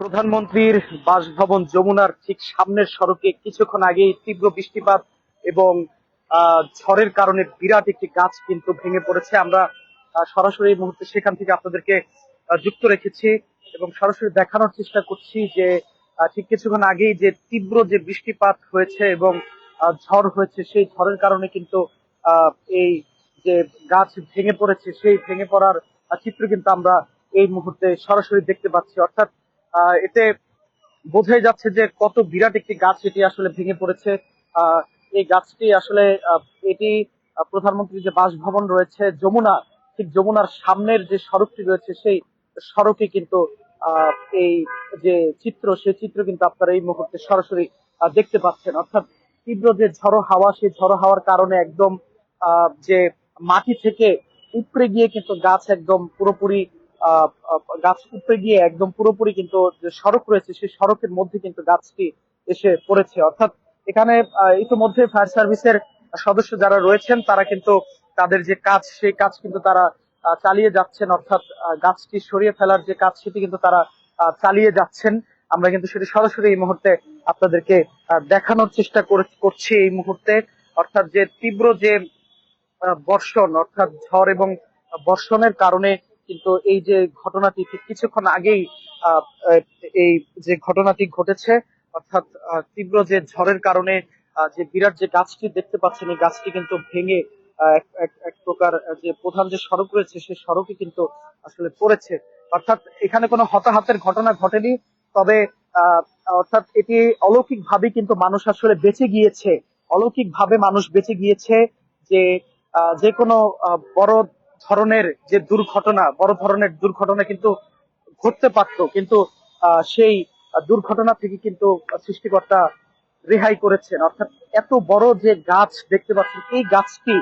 প্রধানমন্ত্রীর বাসভবন যমুনার ঠিক সামনের সড়কে কিছুক্ষণ আগেই তীব্র বৃষ্টিপাত এবং ঝড়ের কারণে বিরাট একটি গাছ কিন্তু ভেঙে পড়েছে। আমরা সরাসরি এই মুহূর্তে সেখান থেকে আপনাদেরকে যুক্ত রেখেছি এবং সরাসরি দেখানোর চেষ্টা করছি যে ঠিক কিছুক্ষণ আগেই যে তীব্র যে বৃষ্টিপাত হয়েছে এবং ঝড় হয়েছে, সেই ঝড়ের কারণে কিন্তু আহ এই যে গাছ ভেঙে পড়েছে, সেই ভেঙে পড়ার চিত্র কিন্তু আমরা এই মুহূর্তে সরাসরি দেখতে পাচ্ছি। অর্থাৎ এতে বোঝাই যাচ্ছে যে কত বিরাট একটি গাছ এটি আসলে ভেঙে পড়েছে। আহ এই গাছটি আসলে এটি প্রধানমন্ত্রীর যে বাসভবন রয়েছে যমুনা, ঠিক যমুনার সামনের যে সড়কটি রয়েছে সেই সড়কে কিন্তু আহ এই যে চিত্র, সেই চিত্র কিন্তু আপনারা এই মুহূর্তে সরাসরি দেখতে পাচ্ছেন। অর্থাৎ তীব্র যে ঝড়ো হাওয়া, সেই ঝড়ো হাওয়ার কারণে একদম যে মাটি থেকে উপড়ে গিয়ে কিন্তু গাছ একদম পুরোপুরি গাছ উপড়ে গিয়ে একদম পুরোপুরি কিন্তু যে সড়ক রয়েছে সেই সড়কের মধ্যে কিন্তু গাছটি এসে পড়েছে। অর্থাৎ এখানে ইতিমধ্যে ফায়ার সার্ভিসের সদস্য যারা রয়েছেন তারা কিন্তু তাদের যে কাজ, সেই কাজ কিন্তু তারা চালিয়ে যাচ্ছেন। অর্থাৎ গাছটি সরিয়ে ফেলার যে কাজ সেটি কিন্তু তারা চালিয়ে যাচ্ছেন। আমরা কিন্তু সেটি সরাসরি এই মুহূর্তে আপনাদেরকে দেখানোর চেষ্টা করছি এই মুহূর্তে। অর্থাৎ যে তীব্র যে বর্ষণ, অর্থাৎ ঝড় এবং বর্ষণের কারণে কিন্তু এই যে ঘটনাটি ঠিক কিছুক্ষণ আগেই আহ, আহ, এই যে ঘটনাটি ঘটেছে, অর্থাৎ তীব্র যে ঝড়ের কারণে যে বিরাট যে গাছটি দেখতে পাচ্ছেন, এই গাছটি কিন্তু ভেঙে এক প্রকার যে প্রধান যে সড়ক রয়েছে সেই সড়কে কিন্তু আসলে পড়েছে। অর্থাৎ এখানে কোনো হতাহতের ঘটনা ঘটেনি, তবে আহ অর্থাৎ এটি অলৌকিক ভাবে কিন্তু মানুষ আসলে বেঁচে গিয়েছে। অলৌকিক ভাবে মানুষ বেঁচে গিয়েছে যে যে কোনো বড় ধরনের যে দুর্ঘটনা, বড় ধরনের দুর্ঘটনা কিন্তু ঘটতে পারতো, কিন্তু সেই দুর্ঘটনা থেকে কিন্তু সৃষ্টিকর্তা রেহাই করেছেন। অর্থাৎ এত বড় যে গাছ দেখতে পাচ্ছেন, এই গাছটি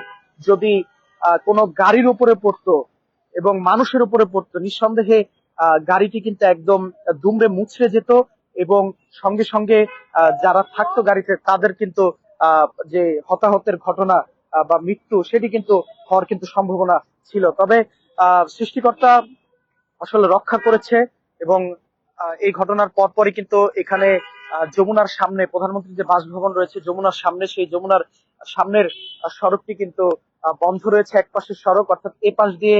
যদি কোনো গাড়ির উপরে পড়তো এবং মানুষের উপরে পড়তো, নিঃসন্দেহে গাড়িটি কিন্তু একদম দুমড়ে মুচড়ে যেত এবং সঙ্গে সঙ্গে যারা থাকতো গাড়িতে তাদের কিন্তু যে হতাহতের ঘটনা বা মৃত্যু, সেটি কিন্তু হওয়ার কিন্তু সম্ভাবনা ছিল। তবে সৃষ্টিকর্তা আসলে রক্ষা করেছে এবং এই ঘটনার পরপরই কিন্তু এখানে যমুনার সামনে প্রধানমন্ত্রীর যে বাসভবন রয়েছে যমুনার সামনে, সেই যমুনার সামনের সড়কটি কিন্তু বন্ধ রয়েছে। এক পাশের সড়ক, অর্থাৎ এই পাশ দিয়ে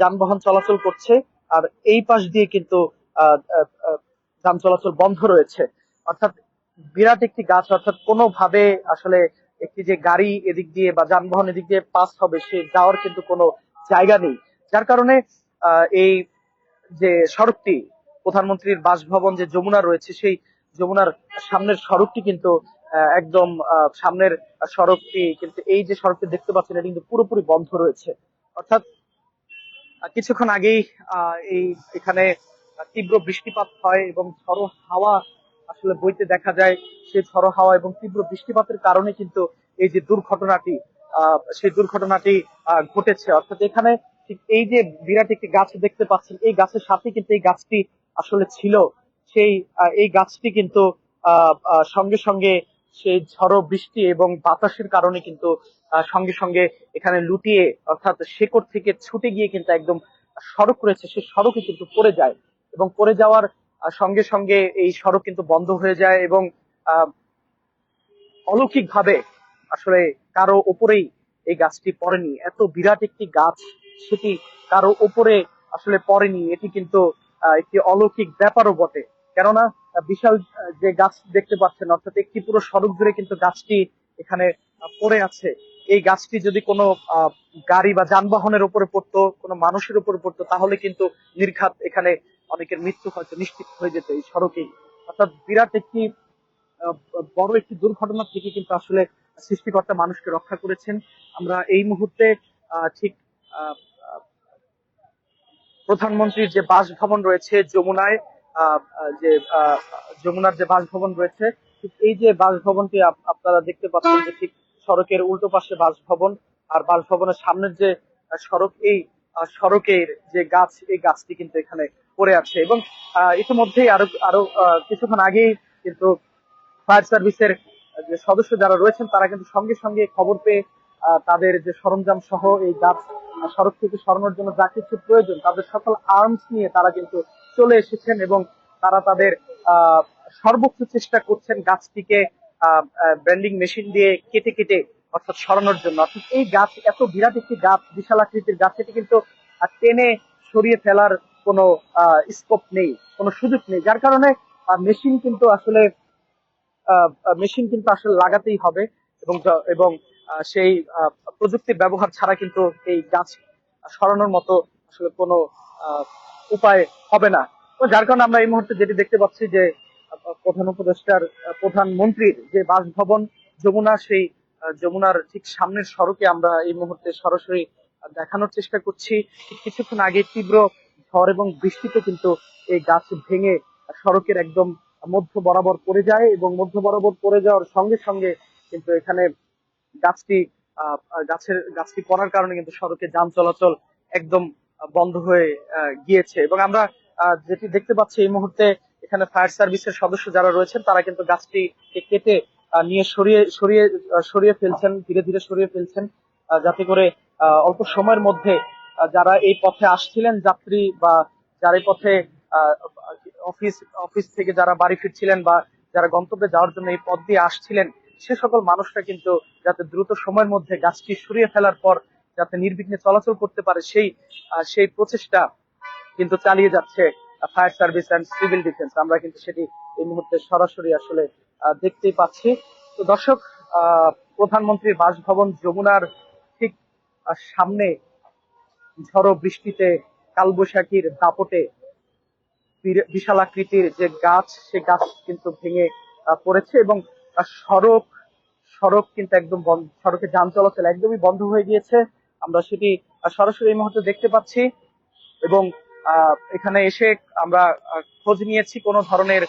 যানবাহন চলাচল করছে, আর এই পাশ দিয়ে কিন্তু আহ, আহ, আহ, যান চলাচল বন্ধ রয়েছে। অর্থাৎ বিরাট একটি গাছ, অর্থাৎ কোনোভাবে আসলে একটি যে গাড়ি এদিক দিয়ে বা যানবাহন এদিক দিয়ে পাস হবে, সে যাওয়ার কিন্তু কোনো জায়গা নেই। যার কারণে এই যে সড়কটি, প্রধানমন্ত্রীর বাসভবন যে যমুনা রয়েছে সেই যমুনার সামনের সড়কটি কিন্তু একদম সামনের সড়কটি কিন্তু, এই যে সড়কটি দেখতে পাচ্ছেন, এটা কিন্তু পুরোপুরি বন্ধ রয়েছে। অর্থাৎ কিছুক্ষণ আগেই এই এখানে তীব্র বৃষ্টিপাত হয় এবং ঝড়ো হাওয়া আসলে বইতে দেখা যায়। সেই ঝড়ো হাওয়া এবং তীব্র বৃষ্টিপাতের কারণে কিন্তু এই যে দুর্ঘটনাটি, সেই দুর্ঘটনাটি ঘটেছে। অর্থাৎ এখানে ঠিক এই যে বিরাট একটি গাছ দেখতে পাচ্ছেন, এই গাছের সাথে কিন্তু এই গাছটি আসলে ছিল। সেই এই গাছটি কিন্তু সঙ্গে সঙ্গে সেই ঝড়ো বৃষ্টি এবং বাতাসের কারণে কিন্তু সঙ্গে সঙ্গে এখানে লুটিয়ে, অর্থাৎ শেকড় থেকে ছুটে গিয়ে কিন্তু একদম সড়ক রয়েছে সেই সড়কে কিন্তু পড়ে যায় এবং পড়ে যাওয়ার সঙ্গে সঙ্গে এই সড়ক কিন্তু বন্ধ হয়ে যায় এবং আহ অলৌকিক ভাবে আসলে কারো উপরেই এই গাছটি পড়েনি। এত বিরাট একটি গাছ, সেটি কারো উপরে আসলে পড়েনি, এটি কিন্তু একটি অলৌকিক ব্যাপারও বটে। কেননা বিশাল যে গাছ দেখতে পাচ্ছেন, অর্থাৎ একটি পুরো সড়ক জুড়ে কিন্তু গাছটি এখানে পড়ে আছে। এই গাছটি যদি কোনো গাড়ি বা যানবাহনের উপরে পড়তো, কোনো মানুষের উপরে পড়তো, তাহলে কিন্তু নির্ঘাত এখানে অনেকের মৃত্যু হয়তো নিশ্চিত হয়ে যেত এই সড়কেই। অর্থাৎ বিরাট একটি আহ, বড় একটি দুর্ঘটনা থেকে কিন্তু আসলে সৃষ্টিকর্তা মানুষকে রক্ষা করেছেন। আমরা এই মুহূর্তে ঠিক আহ, আহ, প্রধানমন্ত্রীর যে বাসভবন রয়েছে যমুনায়, যে যমুনার যে বাসভবন রয়েছে, ঠিক এই যে বাসভবনটি আপনারা দেখতে পাচ্ছেন যে ঠিক সড়কের উল্টো পাশে বাসভবন, আর বাসভবনের সামনের যে সড়ক, এই সড়কের যে গাছ, এই গাছটি কিন্তু এখানে পড়ে আছে। এবং ইতিমধ্যেই আরো আরো কিছুক্ষণ আগেই কিন্তু ফায়ার সার্ভিসের যে সদস্য যারা রয়েছেন তারা কিন্তু সঙ্গে সঙ্গে খবর পেয়ে তাদের যে সরঞ্জাম সহ এই গাছ সড়ক থেকে সরানোর জন্য যা কিছু প্রয়োজন, তাদের সকল আর্মস নিয়ে তারা কিন্তু চলে এসেছেন এবং তারা তাদের আহ সর্বোচ্চ চেষ্টা করছেন গাছটিকে ব্র্যান্ডিং মেশিন দিয়ে কেটে কেটে অর্থাৎ সরানোর জন্য। অর্থাৎ এই গাছ এত বিরাট একটি গাছ, বিশাল আকৃতির গাছ, এটি কিন্তু টেনে সরিয়ে ফেলার কোনো স্কোপ নেই, কোনো সুযোগ নেই, যার কারণে মেশিন কিন্তু আসলে লাগাতেই হবে এবং এবং সেই প্রযুক্তির ব্যবহার ছাড়া কিন্তু এই গাছ সরানোর মতো আসলে কোনো আহ, উপায় হবে না। তো যার কারণে আমরা এই মুহূর্তে যেটি দেখতে পাচ্ছি যে প্রধান উপদেষ্টার প্রধানমন্ত্রীর যে বাসভবন যমুনা, সেই যমুনার ঠিক সামনের সড়কে আমরা এই মুহূর্তে সরাসরি দেখানোর চেষ্টা করছি। কিছুক্ষণ আগে তীব্র ঝড় এবং বৃষ্টিতে কিন্তু এই গাছ ভেঙে সড়কের একদম মধ্য বরাবর পড়ে যায় এবং মধ্য বরাবর পড়ে যাওয়ার সঙ্গে সঙ্গে কিন্তু এখানে গাছটি গাছটি পড়ার কারণে কিন্তু সড়কে যান চলাচল একদম বন্ধ হয়ে গিয়েছে। এবং আমরা যেটি দেখতে পাচ্ছি এই মুহূর্তে এখানে ফায়ার সার্ভিসের সদস্য যারা রয়েছেন তারা কিন্তু গাছটি কেটে নিয়ে সরিয়ে ফেলছেন, ধীরে ধীরে সরিয়ে ফেলছেন, যাতে করে অল্প সময়ের মধ্যে যারা এই পথে আসছিলেন যাত্রী বা যারা এই পথে আহ, অফিস অফিস থেকে যারা বাড়ি ফিরছিলেন বা যারা গন্তব্যে যাওয়ার জন্য এই পথ দিয়ে আসছিলেন, সে সকল মানুষরা কিন্তু যাতে দ্রুত সময়ের মধ্যে গাছটি সরিয়ে ফেলার পর যাতে নির্বিঘ্নে চলাচল করতে পারে সেই প্রচেষ্টা কিন্তু চালিয়ে যাচ্ছে fire service and civil defence. আমরা কিন্তু সেটি এই মুহূর্তে সরাসরি আসলে দেখতেই পাচ্ছি। তো দর্শক, প্রধানমন্ত্রীর বাসভবন যমুনার ঠিক সামনে ঝড়ো বৃষ্টিতে কালবৈশাখীর দাপটে বিশাল আকৃতির যে গাছ, সে গাছ কিন্তু ভেঙে পড়েছে এবং সড়ক সড়ক কিন্তু একদম সড়কে যান চলাচল একদমই বন্ধ হয়ে গিয়েছে। আমরা সেটি সরাসরি এই মুহূর্তে দেখতে পাচ্ছি এবং এখানে এসে আমরা খোঁজ নিয়েছি, কোনো ধরনের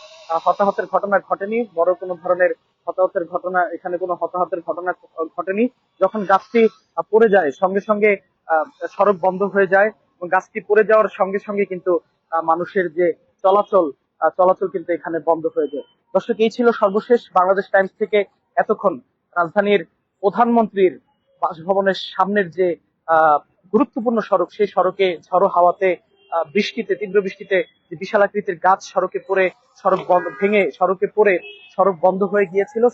হতাহতের ঘটনা ঘটেনি, বড় কোনো ধরনের হতাহতের ঘটনা এখানে কোনো হতাহতের ঘটনা ঘটেনি। যখন গাছটি পড়ে যায় সঙ্গে সঙ্গে সড়ক বন্ধ হয়ে যায় এবং গাছটি পড়ে যাওয়ার সঙ্গে সঙ্গে কিন্তু মানুষের যে চলাচল কিন্তু এখানে বন্ধ হয়ে যায়। দর্শক, এই ছিল সর্বশেষ বাংলাদেশ টাইমস থেকে এতক্ষণ রাজধানীর প্রধানমন্ত্রীর বাসভবনের সামনের যে গুরুত্বপূর্ণ সড়ক, সেই সড়কে ঝড়ো হাওয়াতে তীব্র বৃষ্টিতে যে বিশাল আকৃতির গাছ সড়কে পড়ে সড়ক বন্ধ ভেঙে সড়কে পড়ে সড়ক বন্ধ হয়ে গিয়েছিল।